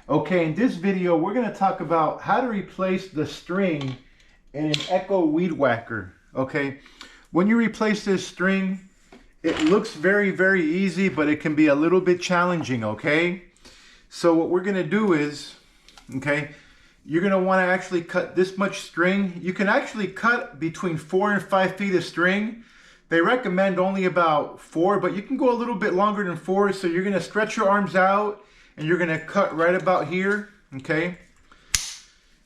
Okay, in this video, we're going to talk about how to replace the string in an Echo Weedwhacker. Okay, when you replace this string, it looks very, very easy, but it can be a little bit challenging, okay? So what we're going to do is, okay, you're going to want to actually cut this much string. You can actually cut between 4 and 5 feet of string. They recommend only about 4, but you can go a little bit longer than 4. So you're going to stretch your arms out and you're going to cut right about here, okay?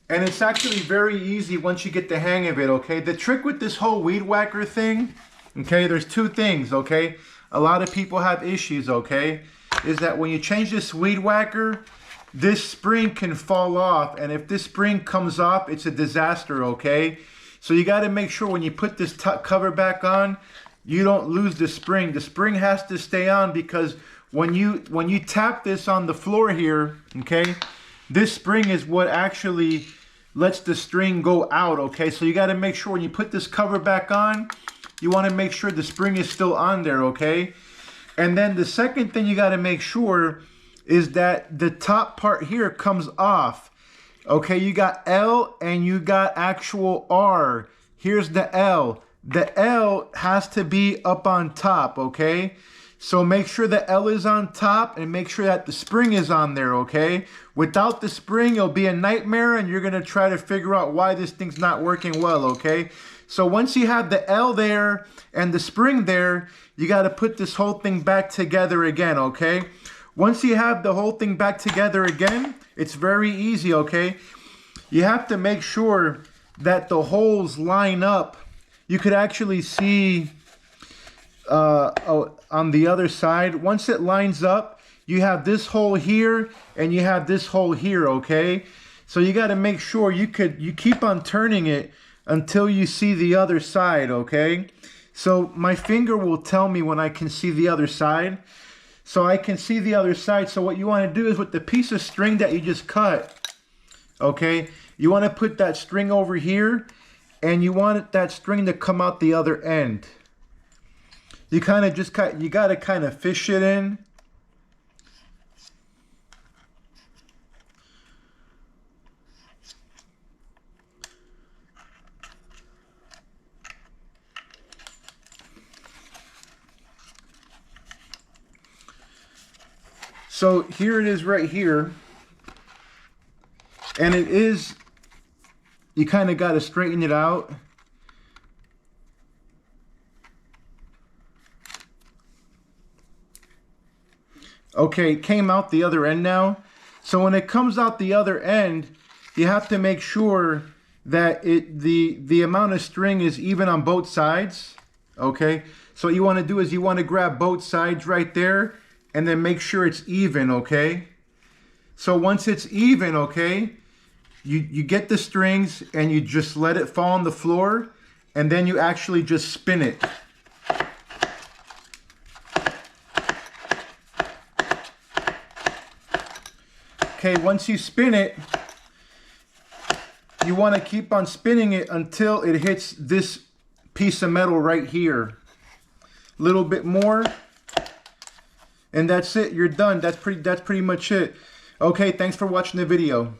And it's actually very easy once you get the hang of it, okay? The trick with this whole Weedwhacker thing, okay, there's two things, okay? A lot of people have issues, okay? Is that when you change this Weedwhacker, this spring can fall off, and if this spring comes off, it's a disaster, okay? So you got to make sure when you put this cover back on, you don't lose the spring. The spring has to stay on because when you tap this on the floor here, okay, this spring is what actually lets the string go out, okay? So you got to make sure when you put this cover back on, you want to make sure the spring is still on there, okay? And then the second thing you got to make sure is that the top part here comes off. Okay, you got L and you got actual R. Here's the L. The L has to be up on top, okay? So make sure the L is on top and make sure that the spring is on there, okay? Without the spring, it'll be a nightmare and you're gonna try to figure out why this thing's not working well, okay? So once you have the L there and the spring there, you gotta put this whole thing back together again, okay? Once you have the whole thing back together again, it's very easy, okay? You have to make sure that the holes line up. You could actually see on the other side, once it lines up, you have this hole here and you have this hole here, okay? So you got to make sure you keep on turning it until you see the other side, okay? So my finger will tell me when I can see the other side. So I can see the other side. So what you want to do is with the piece of string that you just cut, okay, you want to put that string over here and you want that string to come out the other end. You kind of just cut, you got to kind of fish it in. So here it is right here, and it is, you kind of got to straighten it out. Okay, it came out the other end now. So when it comes out the other end, you have to make sure that the amount of string is even on both sides, okay? So what you want to do is you want to grab both sides right there and then make sure it's even, okay? So once it's even, okay, you get the strings and you just let it fall on the floor and then you actually just spin it. Okay, once you spin it, you want to keep on spinning it until it hits this piece of metal right here. A little bit more. And that's it, you're done. That's pretty much it. Okay, thanks for watching the video.